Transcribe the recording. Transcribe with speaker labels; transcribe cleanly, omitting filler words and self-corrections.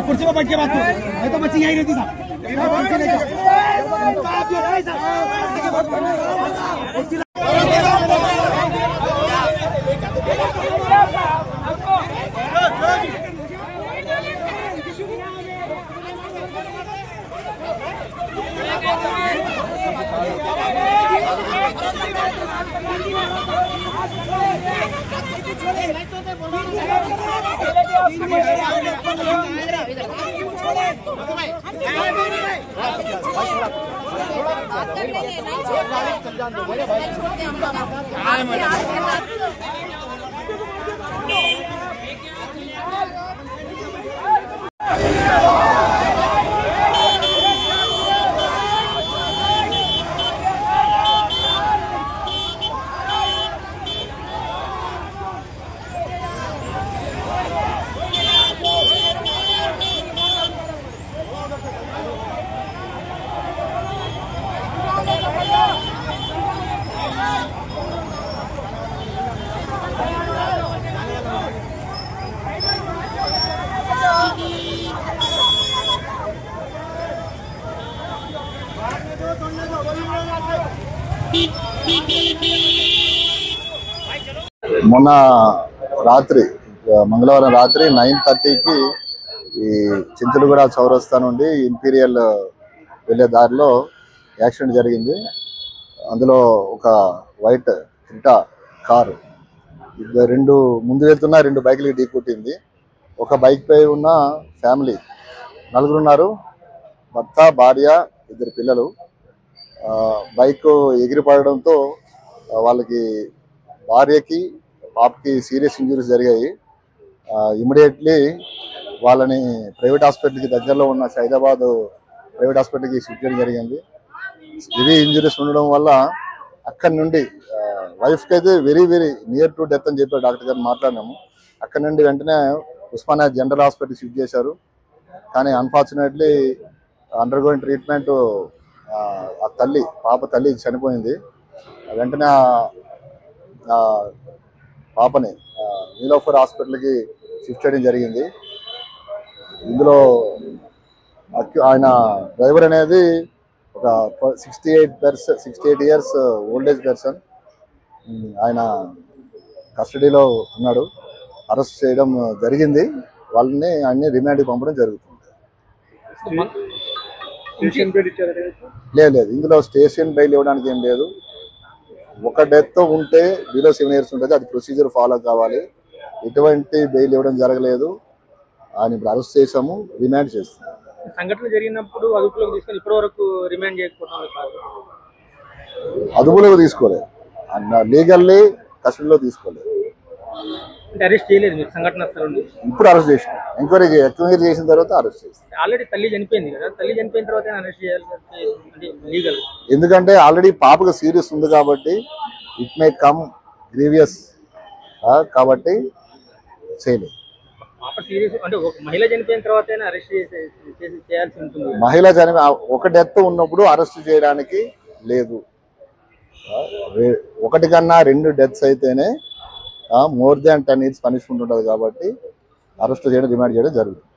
Speaker 1: कुर्सी पर बैठ के बात करो, नहीं तो बच्ची यही रहती साहब।
Speaker 2: మొన్న రాత్రి మంగళవారం రాత్రి 9:30కి ఈ చింతలగూడ చౌరస్తా నుండి ఇంపీరియల్ వెళ్ళే దారిలో యాక్సిడెంట్ జరిగింది. అందులో ఒక వైట్ క్రెటా కారు రెండు ముందు వెళ్తున్న 2 బైకులకి ఢీకొట్టింది. ఒక బైక్ పై ఉన్న ఫ్యామిలీ 4 ఉన్నారు, భర్త, భార్య, 2 పిల్లలు. బైక్ ఎగిరిపడడంతో వాళ్ళకి భార్యకి పాపకి సీరియస్ ఇంజరీస్ జరిగాయి. ఇమీడియట్లీ వాళ్ళని ప్రైవేట్ హాస్పిటల్కి దగ్గరలో ఉన్న సైదాబాద్ ప్రైవేట్ హాస్పిటల్కి షిఫ్ట్ చేయడం జరిగింది. హెవీ ఇంజరీస్ ఉండడం వల్ల అక్కడి నుండి వైఫ్కి అయితే వెరీ నియర్ టు డెత్ అని చెప్పి డాక్టర్ గారు మాట్లాడినాము. అక్కడి నుండి వెంటనే ఉస్మానియా జనరల్ హాస్పిటల్ షిఫ్ట్ చేశారు. కానీ అన్ఫార్చునేట్లీ అండర్ గోయింగ్ ట్రీట్మెంట్ ఆ పాప తల్లి చనిపోయింది. వెంటనే పాపని నీలోఫర్ హాస్పిటల్కి షిఫ్ట్ చేయడం జరిగింది. ఇందులో ఆయన డ్రైవర్ అనేది ఒక 68 ఇయర్స్ ఓల్డేజ్ పర్సన్. ఆయన కస్టడీలో ఉన్నాడు. అరెస్ట్ చేయడం జరిగింది. వాళ్ళని ఆయన్ని రిమాండ్కి పంపడం జరుగుతుంది. లేదు, ఇందులో స్టేషన్ బెయిల్ ఇవ్వడానికి ఏం లేదు. ఒక డెత్ ఉంటే బిలో 7 years ఉంటుంది, అది ప్రొసీజర్ ఫాలో కావాలి. ఎటువంటి బెయిల్ ఇవ్వడం జరగలేదు. ఆయన ఇప్పుడు అరెస్ట్ చేసాము, రిమాండ్ చేస్తాము.
Speaker 3: సంఘటన జరిగినప్పుడు అదుపులోకి తీసుకొని ఇప్పటి వరకు రిమాండ్ చేయకపోవడం
Speaker 2: అదుపులోకి తీసుకోలేదు, లీగల్లీ కస్టడీలో తీసుకోలేదు.
Speaker 3: అరెస్ట్ చేయలేదు మీరు సంఘటన స్థలం?
Speaker 2: ఇప్పుడు అరెస్ట్ చేసినాం. ఎంక్వైరీ చేసిన తర్వాత అరెస్ట్ చేస్తాం.
Speaker 3: ఆల్రెడీ తల్లి చనిపోయింది కదా, తల్లి చనిపోయిన తర్వాత అరెస్ట్ చేయాలి లీగల్.
Speaker 2: ఎందుకంటే ఆల్రెడీ పాపకు సీరియస్ ఉంది కాబట్టి ఇట్ మే కమ్ గ్రీవియస్ కాబట్టి చేయలేదు.
Speaker 3: పాప సీరియస్ అంటే ఒక మహిళ చనిపోయిన తర్వాత అరెస్ట్ చేయాల్సి ఉంటుంది.
Speaker 2: మహిళ ఒక డెత్ ఉన్నప్పుడు అరెస్ట్ చేయడానికి లేదు. 1 కన్నా 2 డెత్స్ అయితేనే మోర్ దాన్ 10 years పనిష్మెంట్ ఉంటుంది కాబట్టి అరెస్ట్ చేయడం, రిమాండ్ చేయడం జరుగుతుంది.